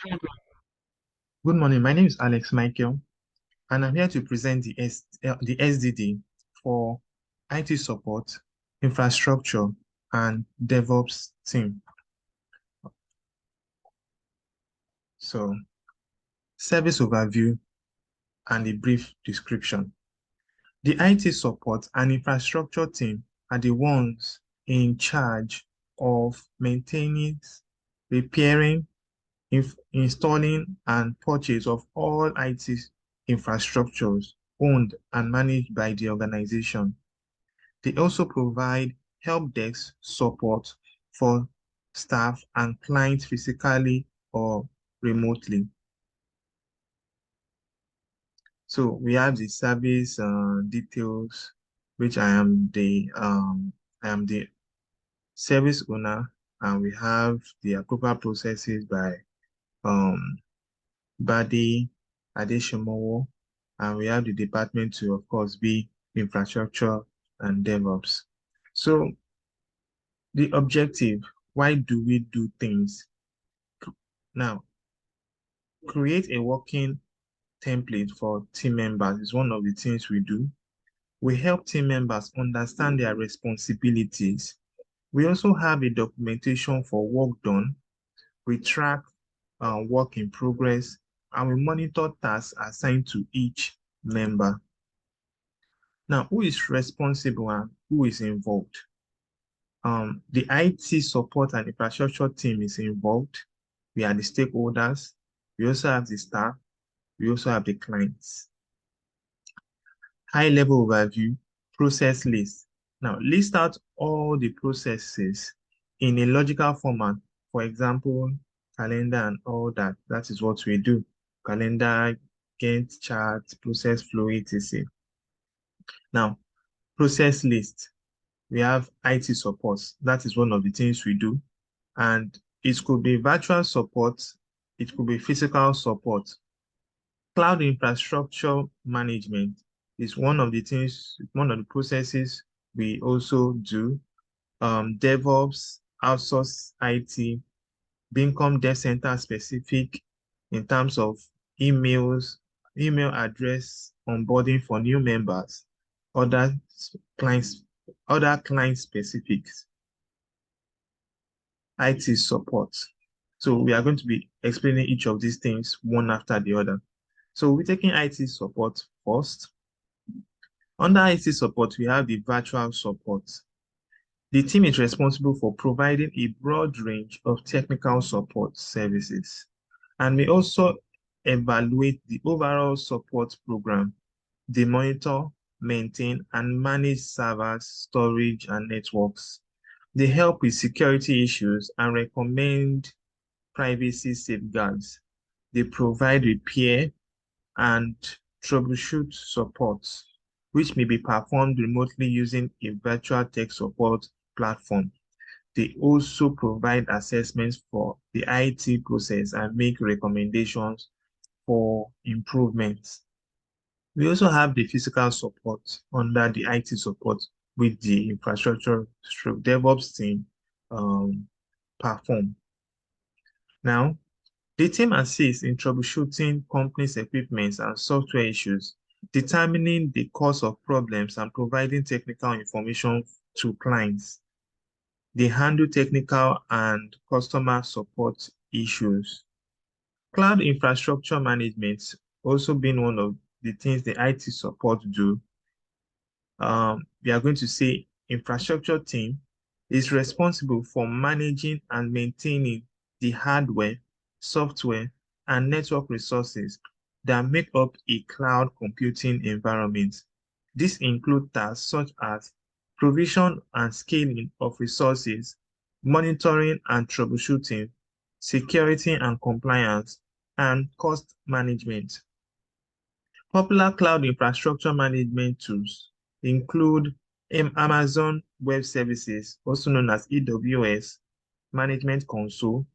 Good morning. My name is Alex Michael, and I'm here to present the SDD for IT support, infrastructure, and DevOps team. So, service overview and a brief description. The IT support and infrastructure team are the ones in charge of maintaining, repairing, installing, and purchase of all IT infrastructures owned and managed by the organization. They also provide help desk support for staff and clients physically or remotely. So we have the service details, which I am the service owner, and we have the approval processes by um, Badi Adeshomowo, and we have the department to, of course, be infrastructure and DevOps. So the objective, why do we do things? Now, create a working template for team members is one of the things we do. We help team members understand their responsibilities. We also have a documentation for work done. We track work in progress, and we monitor tasks assigned to each member. Now, who is responsible and who is involved? The IT support and infrastructure team is involved. We are the stakeholders. We also have the staff. We also have the clients. High-level overview, process list. Now, list out all the processes in a logical format. For example, calendar and all that. That is what we do. Calendar, Gantt chart, process flow, etc. Now, process list. We have IT support. That is one of the things we do. And it could be virtual support. It could be physical support. Cloud infrastructure management is one of the things, one of the processes we also do. DevOps, outsource IT, Beacom Dev Center specific in terms of emails, email address, onboarding for new members, other clients, other client specifics, IT support. So we are going to be explaining each of these things one after the other. So we're taking IT support first. Under IT support, we have the virtual support. The team is responsible for providing a broad range of technical support services, and we also evaluate the overall support program. They monitor, maintain, and manage servers, storage, and networks. They help with security issues and recommend privacy safeguards. They provide repair and troubleshoot support, which may be performed remotely using a virtual tech support platform. They also provide assessments for the IT process and make recommendations for improvements. We also have the physical support under the IT support with the infrastructure stroke DevOps team perform. Now, the team assists in troubleshooting companies' equipment and software issues, determining the cause of problems and providing technical information to clients. They handle technical and customer support issues. Cloud infrastructure management also being one of the things the IT support do. We are going to say infrastructure team is responsible for managing and maintaining the hardware, software, and network resources that make up a cloud computing environment. This includes tasks such as provision and scaling of resources, monitoring and troubleshooting, security and compliance, and cost management. Popular cloud infrastructure management tools include Amazon Web Services, also known as AWS, Management Console,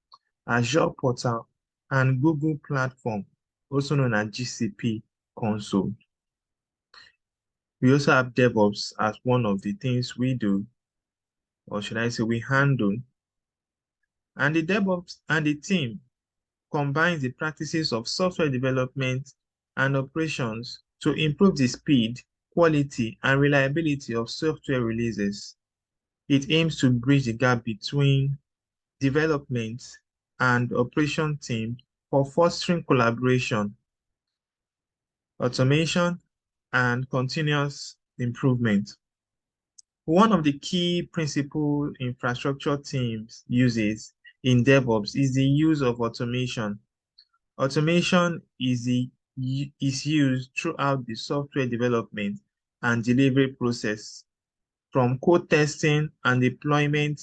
Azure Portal, and Google Platform, also known as GCP Console. We also have DevOps as one of the things we do, or should I say we handle. And the DevOps and the team combines the practices of software development and operations to improve the speed, quality, and reliability of software releases. It aims to bridge the gap between development and operation teams for fostering collaboration, automation, and continuous improvement. One of the key principal infrastructure teams uses in DevOps is the use of automation. Automation is used throughout the software development and delivery process, from code testing and deployment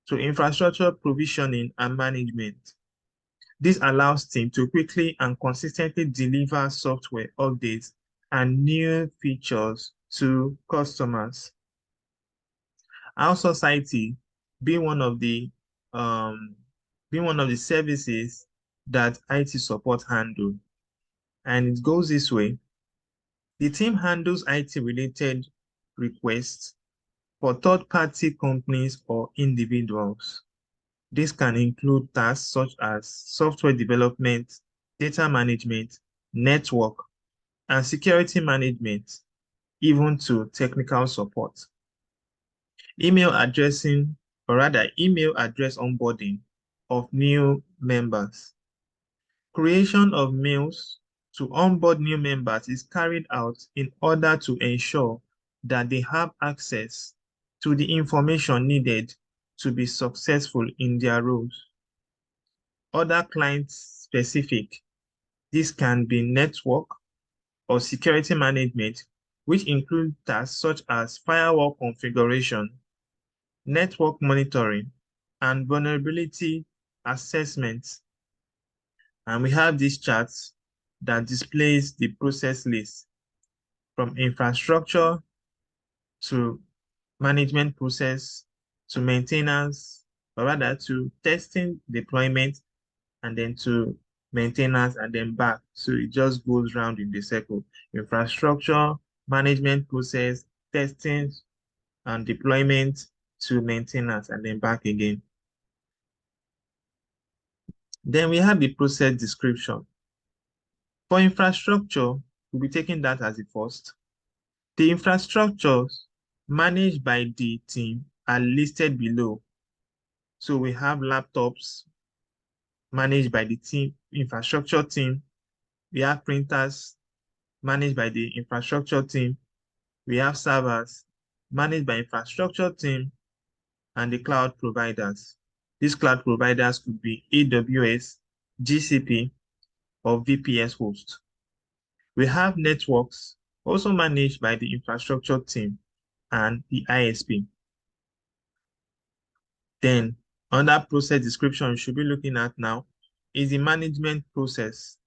to infrastructure provisioning and management. This allows teams to quickly and consistently deliver software updates and new features to customers. Our society being one of the um, being one of the services that IT support handle, and it goes this way. The team handles IT-related requests for third-party companies or individuals. This can include tasks such as software development, data management, network, and security management, even to technical support. Email addressing, or rather email address onboarding of new members. Creation of mails to onboard new members is carried out in order to ensure that they have access to the information needed to be successful in their roles. Other client-specific, this can be network or security management, which include tasks such as firewall configuration, network monitoring, and vulnerability assessments. And we have these charts that displays the process list from infrastructure to management process to maintenance, or rather to testing, deployment, and then to maintenance and then back. So it just goes round in the circle. Infrastructure, management process, testing, and deployment to maintenance and then back again. Then we have the process description. For infrastructure, we'll be taking that as the first. The infrastructures managed by the team are listed below. So we have laptops managed by the team, infrastructure team. We have printers managed by the infrastructure team. We have servers managed by infrastructure team and the cloud providers. These cloud providers could be AWS, GCP, or VPS host. We have networks also managed by the infrastructure team and the ISP. Then, another process description you should be looking at now is the management process.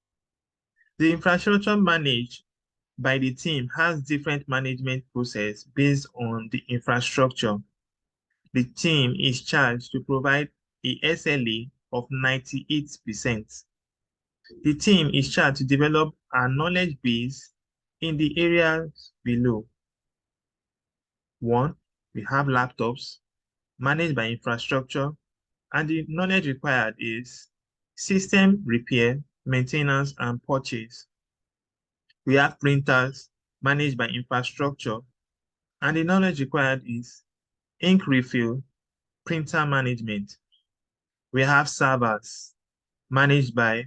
The infrastructure managed by the team has different management process based on the infrastructure. The team is charged to provide a SLA of 98%. The team is charged to develop a knowledge base in the areas below. One, we have laptops managed by infrastructure, and the knowledge required is system repair, maintenance, and purchase. We have printers managed by infrastructure, and the knowledge required is ink refill, printer management. We have servers managed by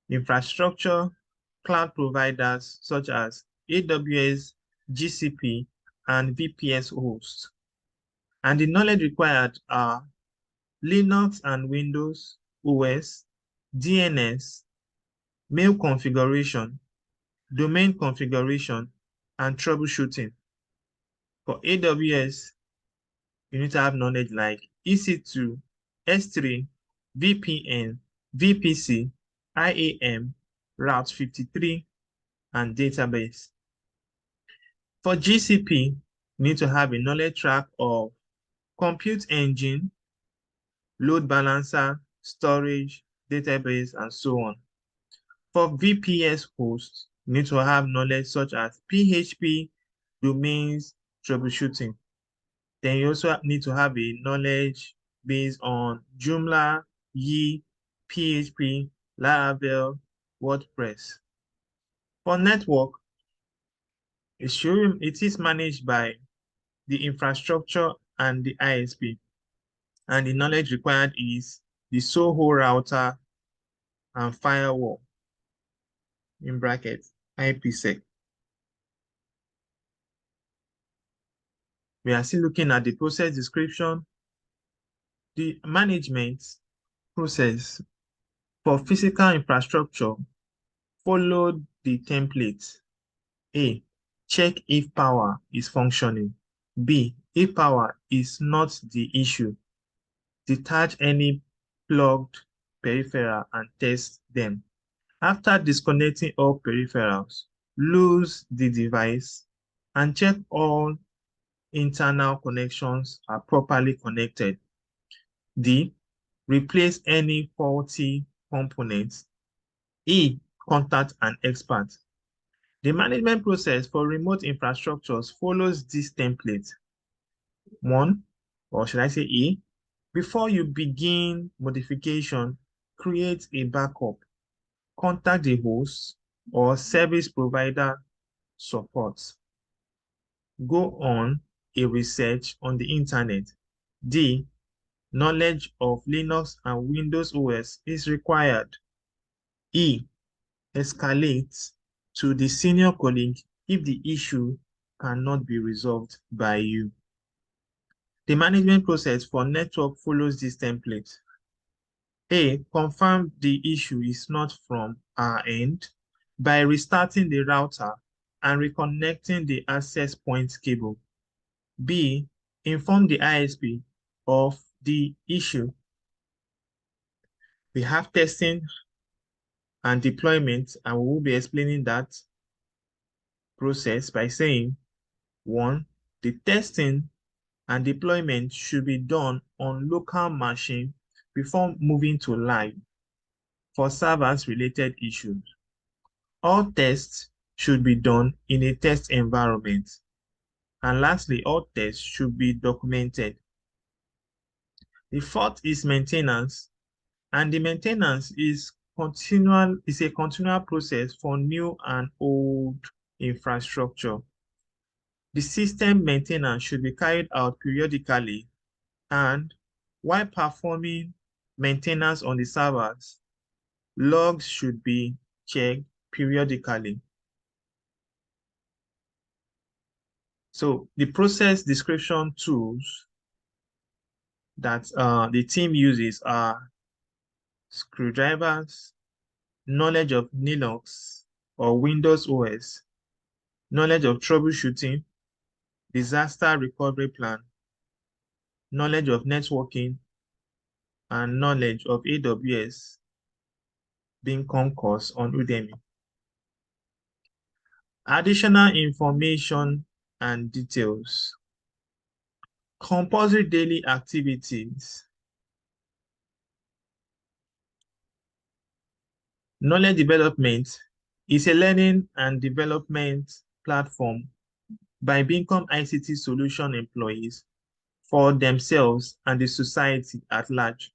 infrastructure, cloud providers such as AWS, GCP, and VPS hosts. And the knowledge required are Linux and Windows OS, DNS, mail configuration, domain configuration, and troubleshooting. For AWS, you need to have knowledge like EC2, S3, VPN, VPC, IAM, Route 53, and database. For GCP, you need to have a knowledge track of compute engine, load balancer, storage, database, and so on. For VPS hosts, you need to have knowledge such as PHP, domains, troubleshooting. Then you also need to have a knowledge based on Joomla, Yi, PHP, Laravel, WordPress. For network, it is managed by the infrastructure and the ISP, and the knowledge required is the SOHO router and firewall, in brackets, IPsec. We are still looking at the process description. The management process for physical infrastructure followed the template. A, check if power is functioning. B, if power is not the issue, detach any plugged peripheral and test them. After disconnecting all peripherals, lose the device and check all internal connections are properly connected. D, replace any faulty components. E, contact an expert. The management process for remote infrastructures follows this template. 1, or should I say E, before you begin modification, create a backup. Contact the host or service provider support. Go on a research on the internet. D, knowledge of Linux and Windows OS is required. E, escalate to the senior colleague if the issue cannot be resolved by you. The management process for network follows this template. A, confirm the issue is not from our end by restarting the router and reconnecting the access point cable. B, inform the ISP of the issue. We have testing and deployment, and we will be explaining that process by saying, 1, the testing and deployment should be done on local machine before moving to live for servers-related issues. All tests should be done in a test environment. And lastly, all tests should be documented. The fourth is maintenance, and the maintenance is a continual process for new and old infrastructure. The system maintenance should be carried out periodically, and while performing maintenance on the servers, logs should be checked periodically. So the process description tools that the team uses are screwdrivers, knowledge of Linux or Windows OS, knowledge of troubleshooting, disaster recovery plan, knowledge of networking, and knowledge of AWS Beacon course on Udemy. Additional information and details. Compulsory daily activities. Knowledge development is a learning and development platform by Beacon ICT solution employees for themselves and the society at large.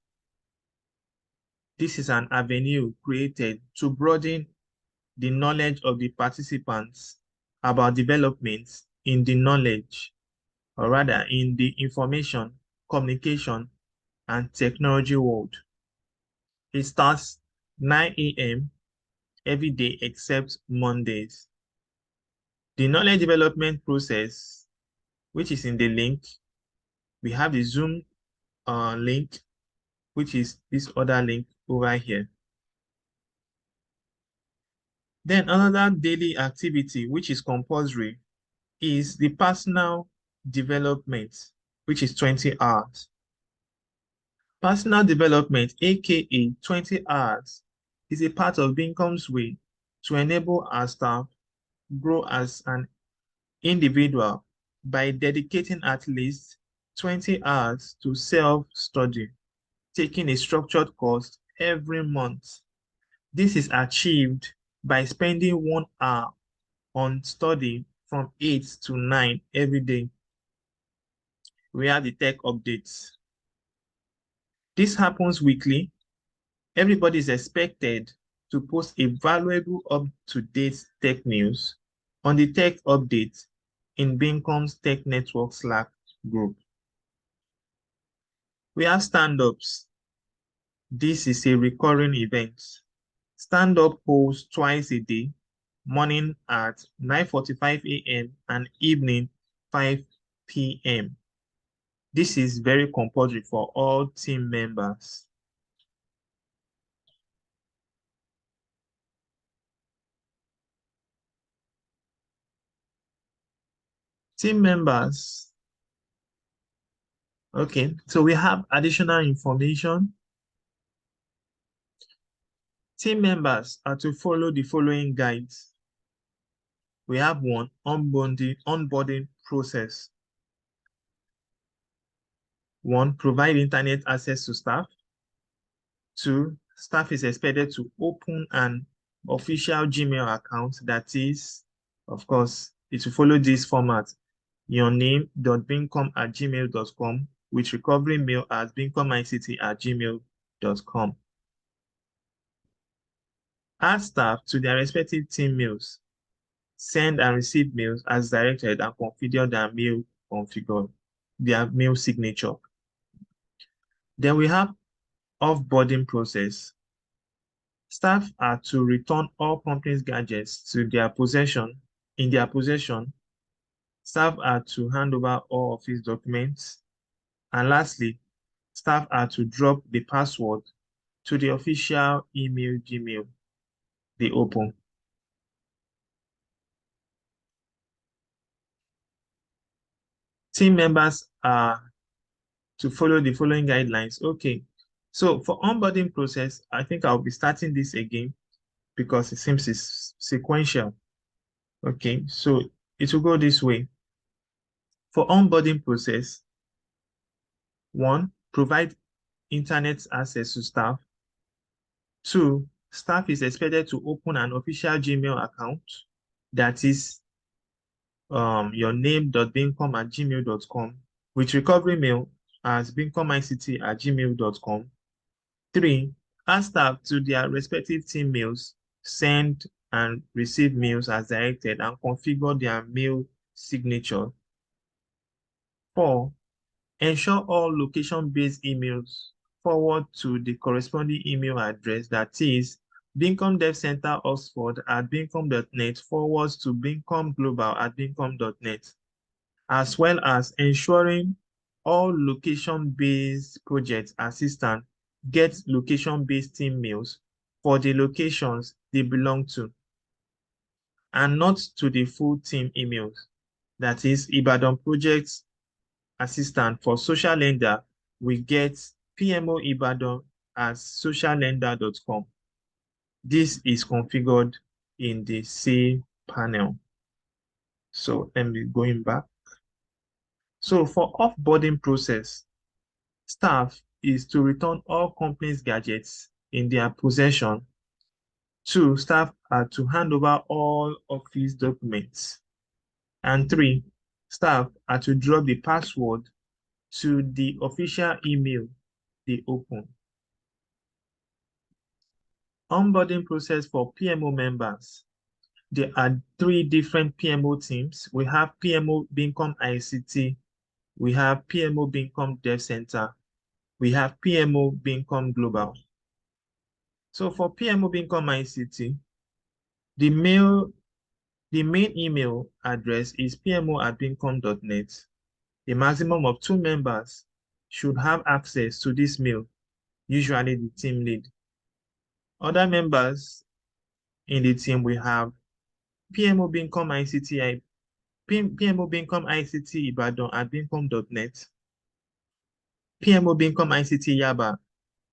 This is an avenue created to broaden the knowledge of the participants about developments in the knowledge, or rather in the information, communication, and technology world. It starts 9 a.m. every day except Mondays. The knowledge development process, which is in the link, we have the Zoom link, which is this other link over here. Then another daily activity, which is compulsory, is the personal development, which is 20 hours. Personal development, aka 20 hours, is a part of Beacon's way to enable our staff grow as an individual by dedicating at least 20 hours to self-study, taking a structured course every month. This is achieved by spending 1 hour on study from 8 to 9 every day. We have the tech updates. This happens weekly Everybody is expected to post a valuable up-to-date tech news on the tech update in Beacom's Tech Network Slack group. We have stand-ups. This is a recurring event. Stand-up holds twice a day, morning at 9:45 a.m. and evening 5 p.m. This is very compulsory for all team members. Team members. Okay, so we have additional information. Team members are to follow the following guides. We have one, onboarding process. One, provide internet access to staff. Two, staff is expected to open an official Gmail account that is, of course, it will follow this format. Your name.beacom@gmail.com with recovery mail at beacom@gmail.com. Add staff to their respective team mails. Send and receive mails as directed and configure their mail signature. Then we have offboarding process. Staff are to return all company's gadgets to their possession. In their possession, staff are to hand over all office documents. And lastly, staff are to drop the password to the official email Gmail they open. Team members are to follow the following guidelines. Okay, so for onboarding process, I think I'll be starting this again because it seems it's sequential. Okay, so it will go this way. For onboarding process, one, provide internet access to staff. Two, staff is expected to open an official Gmail account that is your name.beacom@gmail.com with recovery mail as beacom@gmail.com. Three, add staff to their respective team mails, send and receive mails as directed and configure their mail signature. Four, ensure all location-based emails forward to the corresponding email address that is Beacom Dev Center Oxford at beacom.net forwards to Beacom Global at beacom.net, as well as ensuring all location-based project assistants get location-based team mails for the locations they belong to, and not to the full team emails. That is, Ibadan project assistant for social lender will get PMO Ibadan at sociallender.com. This is configured in the C panel. So let me going back. So for offboarding process, staff is to return all company's gadgets in their possession. Two, staff are to hand over all office documents. And three, staff are to drop the password to the official email they open. Onboarding process for PMO members. There are three different PMO teams. We have PMO Beacom ICT, we have PMO Beacom Dev Center, we have PMO Beacom Global. So for PMO Beacom ICT, the main email address is pmo@beacom.net. A maximum of 2 members should have access to this mail, usually the team lead. Other members in the team we have PMO Beacom ICT, PMO Beacom ICT Ibadan at beacom.net, PMO Beacom ICT Yaba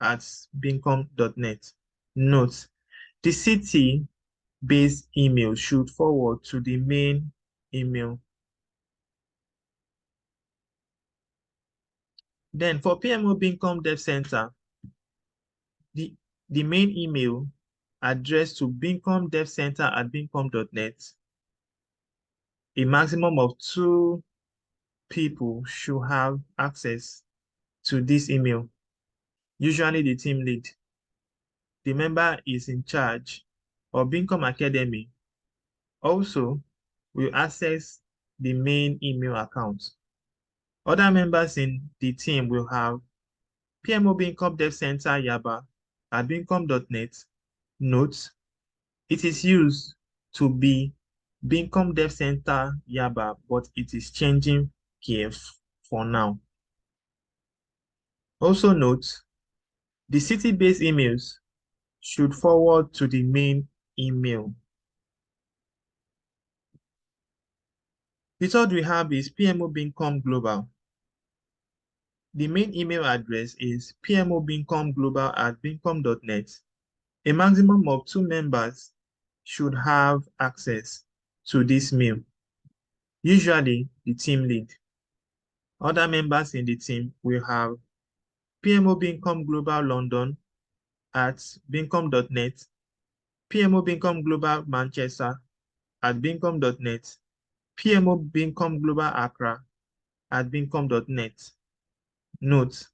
at beacom.net. Note, the city-based email should forward to the main email. Then for PMO Beacom Dev Center, the main email addressed to beacomdevcenter@beacom.net. A maximum of 2 people should have access to this email, usually the team lead. the member is in charge of Beacom Academy also will access the main email account. Other members in the team will have PMO Beacom Dev Center Yaba at beacom.net. Note, it is used to be Beacom Dev Center Yaba, but it is changing here for now. Also note, the city-based emails should forward to the main email. The third we have is PMO Beacom Global. The main email address is pmobeacomglobal@beacom.net. A maximum of 2 members should have access to this mail, usually the team lead. Other members in the team will have PMO Beacom Global London at beacom.net, PMO Beacom Global Manchester at beacom.net, PMO Beacom Global Accra at beacom.net. Note,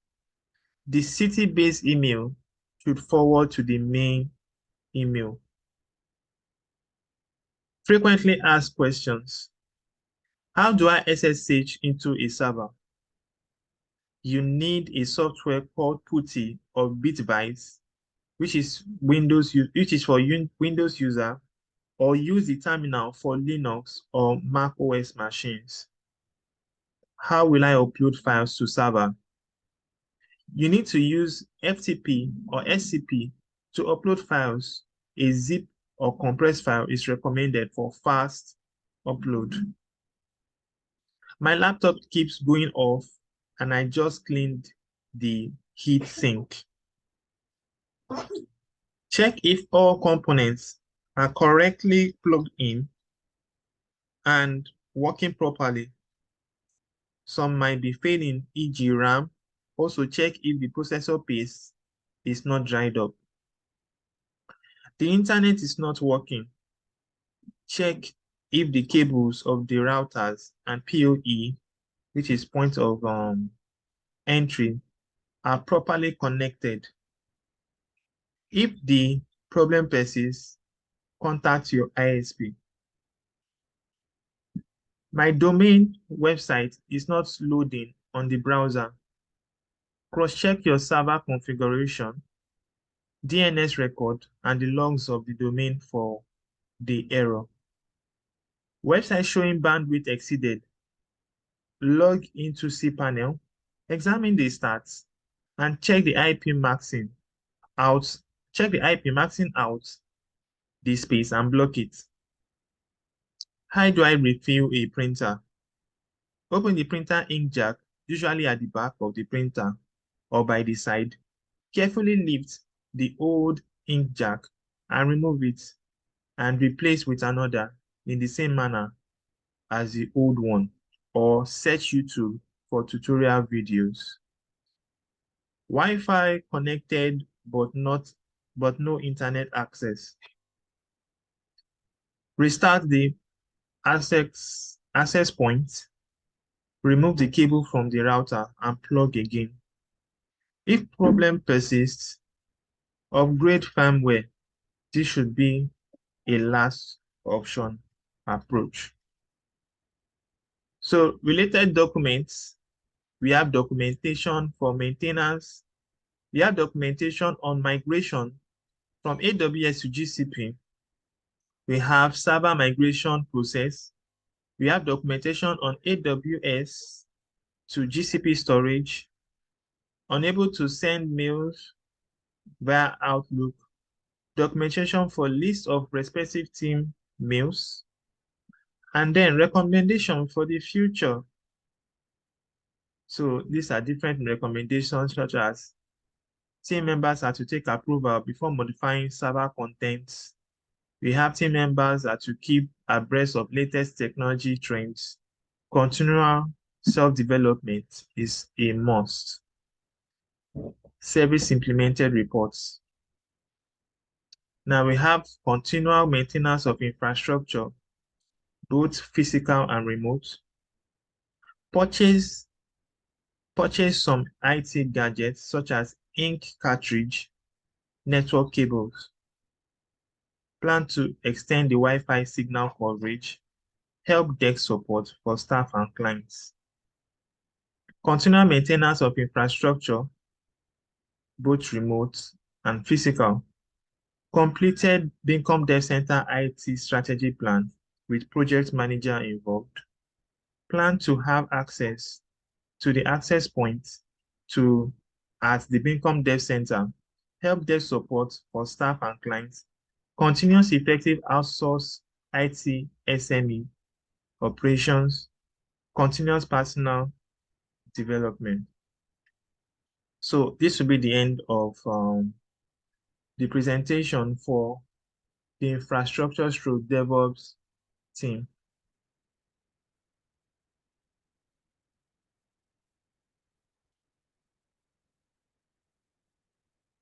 the city-based email should forward to the main email. Frequently asked questions. How do I SSH into a server? You need a software called PuTTY or Bitbucket, which is for Windows user, or use the terminal for Linux or Mac OS machines. How will I upload files to server? You need to use FTP or SCP to upload files. A zip or compressed file is recommended for fast upload. My laptop keeps going off and I just cleaned the heat sink. Check if all components are correctly plugged in and working properly. Some might be failing, e.g. RAM. Also check if the processor paste is not dried up. The internet is not working. Check if the cables of the routers and PoE, which is point of entry, are properly connected. If the problem persists, contact your ISP. My domain website is not loading on the browser. Cross-check your server configuration, DNS record, and the logs of the domain for the error. Website showing bandwidth exceeded. Log into cPanel, examine the stats, and check the IP maxing out. Check the IP maxing out the space and block it. How do I refill a printer? Open the printer ink jack, usually at the back of the printer or by the side. Carefully lift the old ink jack and remove it and replace with another in the same manner as the old one, or search YouTube for tutorial videos. Wi-Fi connected but no internet access. Restart the access point, remove the cable from the router and plug again. If problem persists, upgrade firmware. This should be a last option approach. So related documents, we have documentation for maintenance. We have documentation on migration from AWS to GCP. We have server migration process. We have documentation on AWS to GCP storage, unable to send mails via Outlook, documentation for list of respective team mails, and then recommendation for the future. So these are different recommendations, such as team members are to take approval before modifying server contents. We have team members are to keep abreast of latest technology trends. Continual self-development is a must. Service implemented reports. Now we have continual maintenance of infrastructure, both physical and remote. Purchase some IT gadgets such as ink cartridge, network cables. Plan to extend the Wi-Fi signal coverage. Help desk support for staff and clients. Continual maintenance of infrastructure, both remote and physical. Completed Beacom Dev Center IT strategy plan with project manager involved. Plan to have access to the access point to at the Beacom Dev Center. Help desk support for staff and clients. Continuous effective outsource IT SME operations. Continuous personal development. So this will be the end of the presentation for the infrastructure through DevOps team.